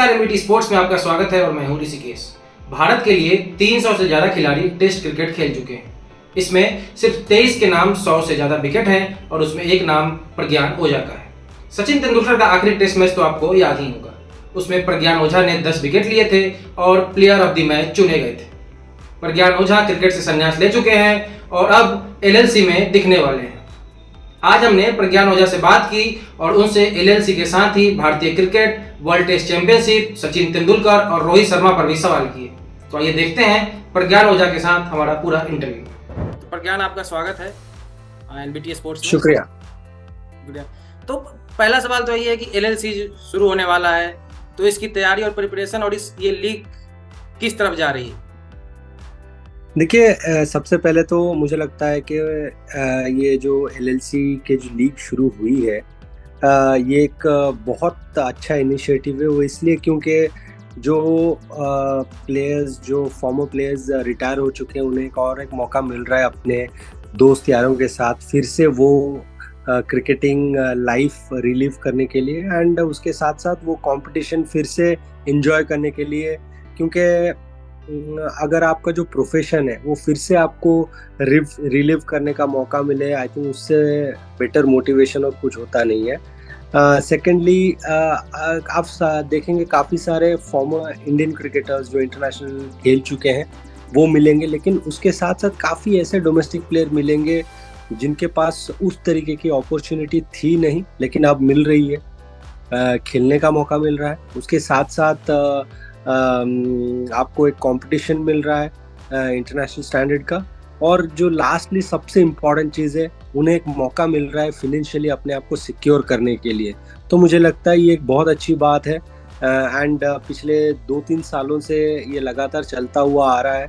नमस्कार, MBT sports में आपका स्वागत है और मैं हूं ऋषिकेश। भारत के लिए 300 से ज़्यादा खिलाड़ी टेस्ट क्रिकेट खेल चुके हैं। इसमें सिर्फ 23 के नाम 100 से ज़्यादा विकेट हैं और उसमें एक नाम प्रज्ञान ओझा का है। सचिन तेंदुलकर का आखिरी टेस्ट मैच तो आपको याद ही होगा। उसमें प्रज्ञान ओझा ने 10 विकेट लिए थे और प्लेयर ऑफ द मैच चुने गए थे। प्रज्ञान ओझा क्रिकेट से संन्यास ले चुके हैं और अब एलएलसी में दिखने वाले हैं। आज हमने प्रज्ञान ओझा से बात की और उनसे एलएलसी के साथ ही भारतीय cricket, world test championship, Sachin Tendulkar और रोहित शर्मा पर भी सवाल किए। तो आइए देखते हैं प्रज्ञान ओझा के साथ हमारा पूरा इंटरव्यू। तो प्रज्ञान, आपका स्वागत है एनबीटी स्पोर्ट्स में। शुक्रिया। तो पहला सवाल तो यही है कि एलएलसी शुरू होने वाला है, तो इसकी तैयारी और प्रिपरेशन और ये लीग किस तरफ जा रही है? देखिए, सबसे पहले तो मुझे लगता है कि ये जो एलएलसी के जो लीग शुरू हुई है, ये एक बहुत अच्छा इनिशिएटिव है। वो इसलिए क्योंकि जो प्लेयर्स, जो फॉर्मर प्लेयर्स रिटायर हो चुके हैं, उन्हें एक मौका मिल रहा है अपने दोस्त यारों के साथ फिर से वो क्रिकेटिंग लाइफ रिलीव करने के लिए, एंड उसके साथ साथ वो कंपटीशन फिर से एंजॉय करने के लिए। क्योंकि अगर आपका जो प्रोफेशन है वो फिर से आपको रिलीव करने का मौका मिले, आई थिंक उससे बेटर मोटिवेशन और कुछ होता नहीं है। सेकेंडली, आप देखेंगे काफ़ी सारे फॉर्मर इंडियन क्रिकेटर्स जो इंटरनेशनल खेल चुके हैं वो मिलेंगे, लेकिन उसके साथ साथ काफ़ी ऐसे डोमेस्टिक प्लेयर मिलेंगे जिनके पास उस तरीके की अपॉर्चुनिटी थी नहीं, लेकिन अब मिल रही है, खेलने का मौका मिल रहा है। उसके साथ साथ आपको एक कंपटीशन मिल रहा है इंटरनेशनल स्टैंडर्ड का, और जो लास्टली सबसे इम्पॉर्टेंट चीज़ है, उन्हें एक मौका मिल रहा है फिनेंशियली अपने आप को सिक्योर करने के लिए। तो मुझे लगता है ये एक बहुत अच्छी बात है, एंड पिछले 2-3 सालों से ये लगातार चलता हुआ आ रहा है।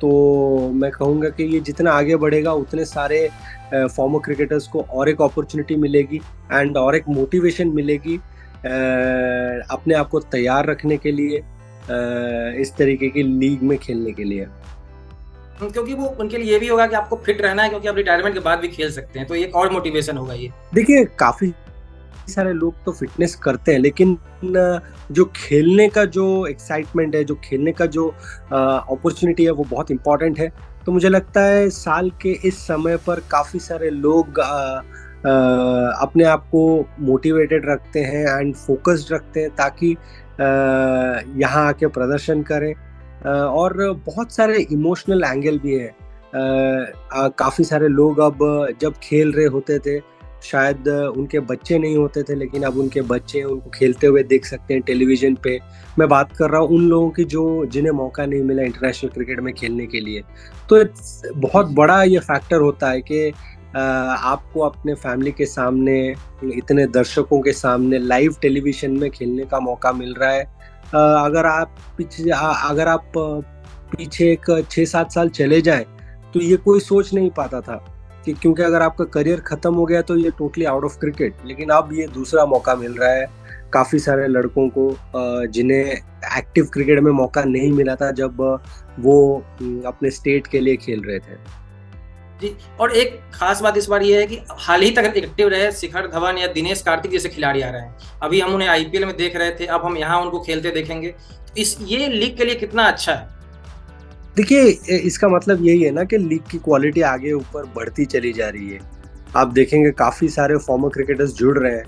तो मैं कहूँगा कि ये जितना आगे बढ़ेगा उतने सारे फॉर्मर क्रिकेटर्स को और एक अपॉर्चुनिटी मिलेगी एंड और एक मोटिवेशन मिलेगी अपने आप को तैयार रखने के लिए, इस तरीके की लीग में खेलने के लिए। क्योंकि वो उनके लिए ये भी होगा कि आपको फिट रहना है, क्योंकि आप रिटायरमेंट के बाद भी खेल सकते हैं, तो एक और मोटिवेशन होगा ये। देखिए, काफी सारे लोग तो फिटनेस करते हैं, लेकिन जो खेलने का जो एक्साइटमेंट है, जो खेलने का जो अपॉर्चुनिटी है, वो बहुत इम्पोर्टेंट है। तो मुझे लगता है साल के इस समय पर काफी सारे लोग अपने आप को मोटिवेटेड रखते हैं एंड फोकस्ड रखते हैं ताकि यहाँ आके प्रदर्शन करें, और बहुत सारे इमोशनल एंगल भी है। काफ़ी सारे लोग अब जब खेल रहे होते थे, शायद उनके बच्चे नहीं होते थे, लेकिन अब उनके बच्चे हैं, उनको खेलते हुए देख सकते हैं टेलीविज़न पे। मैं बात कर रहा हूँ उन लोगों की जिन्हें मौका नहीं मिला इंटरनेशनल क्रिकेट में खेलने के लिए। तो बहुत बड़ा ये फैक्टर होता है कि आपको अपने फैमिली के सामने, इतने दर्शकों के सामने लाइव टेलीविज़न में खेलने का मौका मिल रहा है। अगर आप पीछे एक 6-7 साल चले जाएं तो ये कोई सोच नहीं पाता था कि, क्योंकि अगर आपका करियर ख़त्म हो गया तो ये टोटली आउट ऑफ क्रिकेट। लेकिन अब ये दूसरा मौका मिल रहा है काफ़ी सारे लड़कों को जिन्हें एक्टिव क्रिकेट में मौका नहीं मिला था जब वो अपने स्टेट के लिए खेल रहे थे। जी, और एक खास बात इस बार ये है कि हाल ही तक एक्टिव रहे शिखर धवन या दिनेश कार्तिक जैसे खिलाड़ी आ रहे हैं। अभी हम उन्हें आईपीएल में देख रहे थे, अब हम यहाँ उनको खेलते देखेंगे। ये लीग के लिए कितना अच्छा है? देखिए, इसका मतलब यही है ना कि लीग की क्वालिटी आगे ऊपर बढ़ती चली जा रही है। आप देखेंगे काफ़ी सारे फॉर्मर क्रिकेटर्स जुड़ रहे हैं,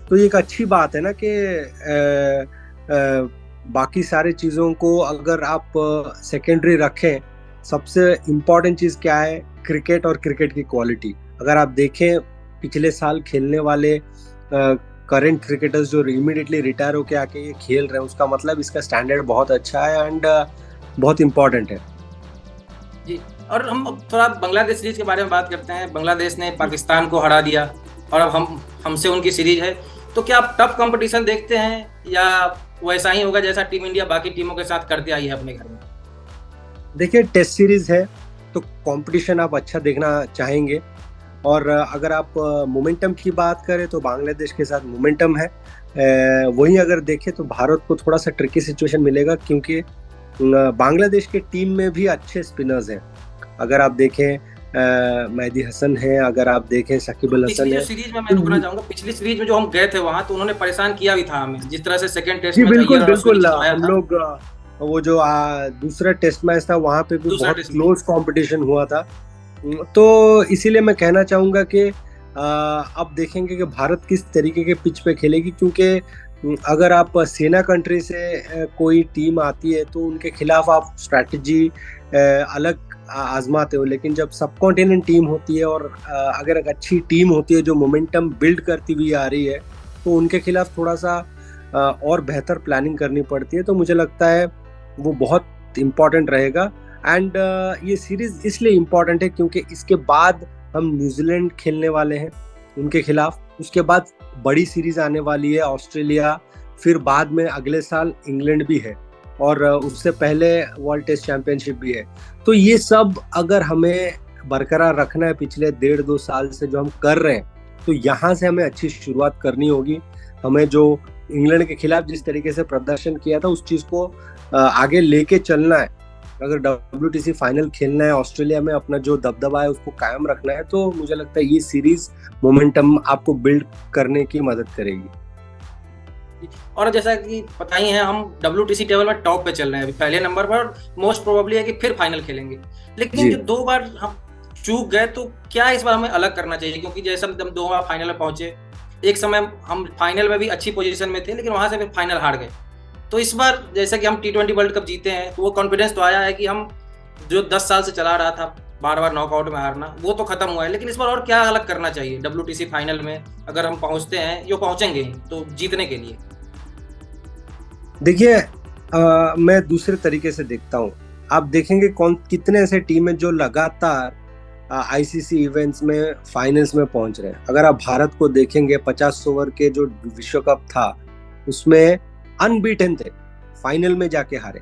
तो ये एक अच्छी बात है ना कि बाकी सारे चीज़ों को अगर आप सेकेंडरी रखें, सबसे इम्पॉर्टेंट चीज़ क्या है? क्रिकेट और क्रिकेट की क्वालिटी। अगर आप देखें पिछले साल खेलने वाले करंट क्रिकेटर्स जो इमीडिएटली रिटायर होके आके ये खेल रहे हैं, उसका मतलब इसका स्टैंडर्ड बहुत अच्छा है एंड बहुत इम्पॉर्टेंट है। जी, और हम थोड़ा बांग्लादेश सीरीज के बारे में बात करते हैं। बांग्लादेश ने पाकिस्तान को हरा दिया और अब हमसे उनकी सीरीज है। तो क्या आप टफ कंपटीशन देखते हैं या वैसा ही होगा जैसा टीम इंडिया बाकी टीमों के साथ करते आई है अपने घर में? देखिए, टेस्ट सीरीज है तो कंपटीशन आप अच्छा देखना चाहेंगे, और अगर आप मोमेंटम की बात करें तो बांग्लादेश के साथ मोमेंटम है। वहीं अगर देखें तो भारत को थोड़ा सा ट्रिकी सिचुएशन मिलेगा, क्योंकि बांग्लादेश के टीम में भी अच्छे स्पिनर्स हैं। अगर आप देखें मेहदी हसन है, अगर आप देखें शकीब अल हसन पिछली जो है। सीरीज में मैं तो रुकना चाहूंगा, पिछली सीरीज में जो हम गए थे वहां, तो उन्होंने परेशान किया भी था हमें, जिस तरह से सेकंड टेस्ट जी मैच बिल्कुल अय्यर और अश्विन बिल्कुल, जितवाया हम था। लोग वो जो दूसरा टेस्ट मैच था वहां पे भी दूसरा बहुत टेस्ट मैच। क्लोज कंपटीशन हुआ था। तो इसीलिए मैं कहना चाहूंगा कि अब देखेंगे कि भारत किस तरीके के पिच पे खेलेगी, क्योंकि अगर आप सेना कंट्री से कोई टीम आती है तो उनके खिलाफ आप स्ट्रैटेजी अलग आजमाते हो, लेकिन जब सब कॉन्टिनेंट टीम होती है और अगर एक अच्छी टीम होती है जो मोमेंटम बिल्ड करती हुई आ रही है, तो उनके खिलाफ थोड़ा सा और बेहतर प्लानिंग करनी पड़ती है। तो मुझे लगता है वो बहुत इम्पोर्टेंट रहेगा। एंड ये सीरीज इसलिए इम्पोर्टेंट है क्योंकि इसके बाद हम न्यूजीलैंड खेलने वाले हैं उनके खिलाफ, उसके बाद बड़ी सीरीज आने वाली है ऑस्ट्रेलिया, फिर बाद में अगले साल इंग्लैंड भी है, और उससे पहले वर्ल्ड टेस्ट चैंपियनशिप भी है। तो ये सब अगर हमें बरकरार रखना है पिछले 1.5-2 साल से जो हम कर रहे हैं, तो यहाँ से हमें अच्छी शुरुआत करनी होगी। हमें जो इंग्लैंड के खिलाफ जिस तरीके से प्रदर्शन किया था उस चीज को आगे लेके चलना है। अगर WTC फाइनल खेलना है ऑस्ट्रेलिया में, अपना जो दबदबा है उसको कायम रखना है, तो मुझे लगता है ये सीरीज मोमेंटम आपको बिल्ड करने की मदद करेगी। और जैसा कि पता ही है, हम WTC टेबल में टॉप पे चल रहे हैं, अभी पहले नंबर पर, मोस्ट प्रोबेबली है कि फिर फाइनल खेलेंगे। लेकिन जो 2 बार हम चूक गए, तो क्या इस बार हमें अलग करना चाहिए? क्योंकि जैसे हम 2 बार फाइनल में पहुंचे, एक समय हम फाइनल में भी अच्छी पोजीशन में थे, लेकिन वहां से फिर फाइनल हार गए। तो इस बार जैसे कि हम T20 वर्ल्ड कप जीते हैं, तो वो कॉन्फिडेंस तो आया है कि हम जो 10 साल से चला रहा था बार बार नॉकआउट में हारना, वो तो खत्म हुआ है। लेकिन इस बार और क्या अलग करना चाहिए WTC फाइनल में, अगर हम पहुंचते हैं, जो पहुंचेंगे तो जीतने के लिए? देखिए, मैं दूसरे तरीके से देखता हूँ। आप देखेंगे कितने ऐसे टीम है जो लगातार ICC इवेंट्स में फाइनल्स में पहुंच रहे हैं। अगर आप भारत को देखेंगे, 50 ओवर के जो विश्व कप था उसमें अनबीटन थे, फाइनल में जाके हारे।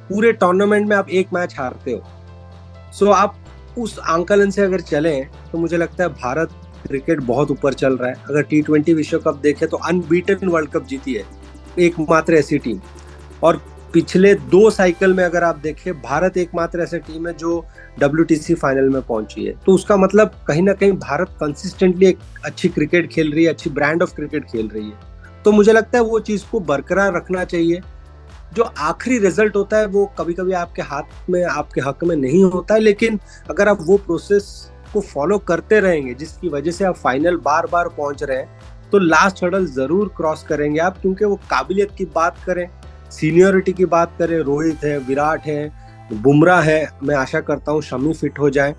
पूरे टूर्नामेंट में आप एक मैच हारते हो। सो आप उस आंकलन से अगर चलें तो मुझे लगता है भारत क्रिकेट बहुत ऊपर चल रहा है। अगर T20 विश्व कप देखें तो अनबीटन वर्ल्ड कप जीती है एकमात्र ऐसी टीम, और पिछले 2 साइकिल में अगर आप देखें, भारत एकमात्र ऐसी टीम है जो WTC फाइनल में पहुंची है। तो उसका मतलब कहीं ना कहीं भारत कंसिस्टेंटली एक अच्छी क्रिकेट खेल रही है, अच्छी ब्रांड ऑफ क्रिकेट खेल रही है। तो मुझे लगता है वो चीज को बरकरार रखना चाहिए। जो आखिरी रिजल्ट होता है वो कभी कभी आपके हाथ में, आपके हक में नहीं होता है, लेकिन अगर आप वो प्रोसेस को फॉलो करते रहेंगे जिसकी वजह से आप फाइनल बार बार पहुंच रहे हैं, तो लास्ट हर्डल जरूर क्रॉस करेंगे आप। क्योंकि वो काबिलियत की बात करें, सीनियरिटी की बात करें, रोहित है, विराट है, बुमराह है, मैं आशा करता हूँ शमी फिट हो जाए,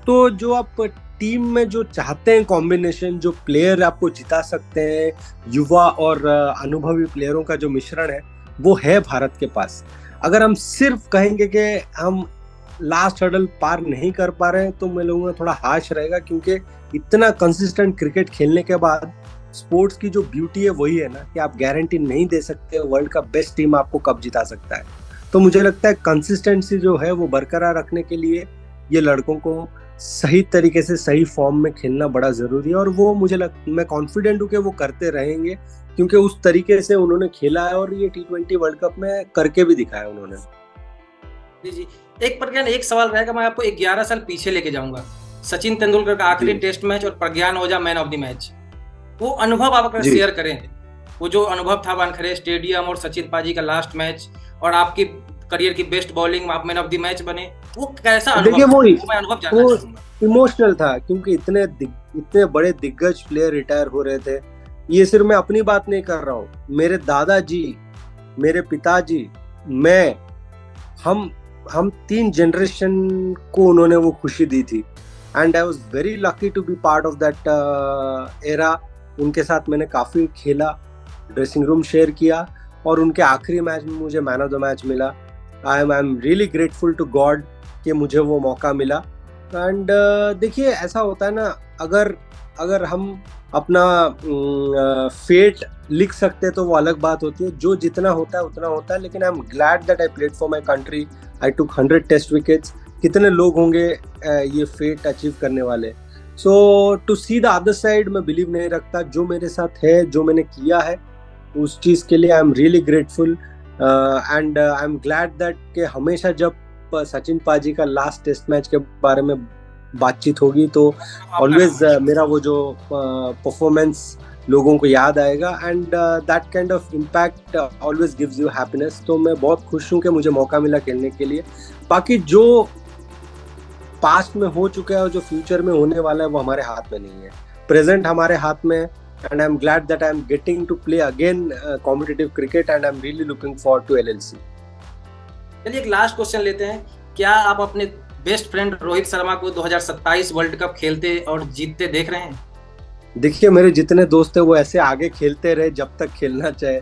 तो जो आप टीम में जो चाहते हैं कॉम्बिनेशन, जो प्लेयर आपको जिता सकते हैं, युवा और अनुभवी प्लेयरों का जो मिश्रण है, वो है भारत के पास। अगर हम सिर्फ कहेंगे कि हम लास्ट हर्डल पार नहीं कर पा रहे हैं, तो मैं लोगों थोड़ा हार्श रहेगा, क्योंकि इतना कंसिस्टेंट क्रिकेट खेलने के बाद स्पोर्ट्स की जो ब्यूटी है वही है ना कि आप गारंटी नहीं दे सकते वर्ल्ड का बेस्ट टीम आपको कब जिता सकता है। तो मुझे लगता है कंसिस्टेंसी जो है वो बरकरार रखने के लिए ये लड़कों को सही तरीके से सही फॉर्म में खेलना बड़ा जरूरी है, और वो मैं कॉन्फिडेंट हूँ कि वो करते रहेंगे, क्योंकि उस तरीके से उन्होंने खेला है और ये T20 वर्ल्ड कप में करके भी दिखाया उन्होंने। जी जी, एक प्रज्ञान, एक सवाल रहेगा, मैं आपको 11 साल पीछे लेके जाऊंगा। सचिन तेंदुलकर का आखिरी टेस्ट मैच और Pragyan Ojha man of the match, वो अनुभव आप अगर शेयर करें, वो जो अनुभव था वानखेड़े स्टेडियम और सचिन पाजी का लास्ट मैच, और आपकी करियर की बेस्ट बॉलिंग, आप मैन ऑफ द मैच बने, वो कैसा अनुभव? देखिए वो इमोशनल था, क्योंकि इतने बड़े दिग्गज प्लेयर रिटायर हो रहे थे। ये सिर्फ मैं अपनी बात नहीं कर रहा हूँ, मेरे दादाजी, मेरे पिताजी, मैं, हम 3 जनरेशन को उन्होंने वो खुशी दी थी। And I was very lucky to be part of that era. उनके साथ मैंने काफ़ी खेला, ड्रेसिंग रूम शेयर किया, और उनके आखिरी मैच में मुझे मैन ऑफ द मैच मिला। I am really grateful to God कि मुझे वो मौका मिला। एंड देखिए, ऐसा होता है ना, अगर हम अपना फेट लिख सकते तो वो अलग बात होती है। जो जितना होता है उतना होता है, लेकिन I am glad that I played for my country, I took 100 test wickets. कितने लोग होंगे ये फेट अचीव करने वाले? So to see the other side मैं बिलीव नहीं रखता। जो मेरे साथ है, जो मैंने किया है, उस चीज़ के लिए आई am really grateful. And I am glad that कि हमेशा जब सचिन पाजी का लास्ट टेस्ट मैच के बारे में बातचीत होगी तो ऑलवेज मेरा वो जो परफॉर्मेंस लोगों को याद आएगा and that kind of impact always gives you happiness. तो मैं बहुत खुश हूँ कि मुझे मौका मिला खेलने के लिए। बाकी जो पास्ट में हो चुका है और जो फ्यूचर में होने वाला है वो हमारे हाथ में नहीं है, प्रेजेंट हमारे हाथ में है। And I am glad that I am getting to play again competitive cricket and I am really looking forward to LLC. चलिए एक लास्ट क्वेश्चन लेते हैं, क्या आप अपने बेस्ट फ्रेंड रोहित शर्मा को 2027 वर्ल्ड कप खेलते और जीतते देख रहे हैं? देखिए मेरे जितने दोस्त हैं वो ऐसे आगे खेलते रहे जब तक खेलना चाहे।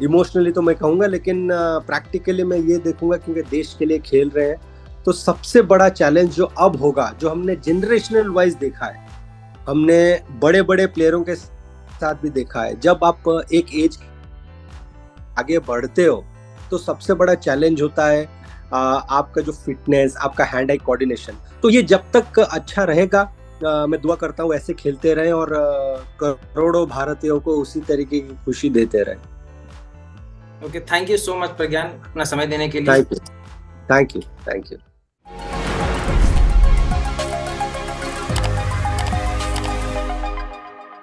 इमोशनली तो मैं कहूँगा, लेकिन प्रैक्टिकली मैं ये देखूंगा क्योंकि देश के लिए खेल रहे हैं। तो सबसे बड़ा चैलेंज जो अब होगा, जो हमने जनरेशनल वाइज देखा है, हमने बड़े बड़े प्लेयरों के साथ भी देखा है, जब आप एक एज आगे बढ़ते हो तो सबसे बड़ा चैलेंज होता है आपका जो फिटनेस, आपका हैंड आई कोऑर्डिनेशन। तो ये जब तक अच्छा रहेगा मैं दुआ करता हूँ ऐसे खेलते रहें और करोड़ों भारतीयों को उसी तरीके की खुशी देते रहें। Okay, thank you so much Pragyan अपना समय देने के लिए। Thank you.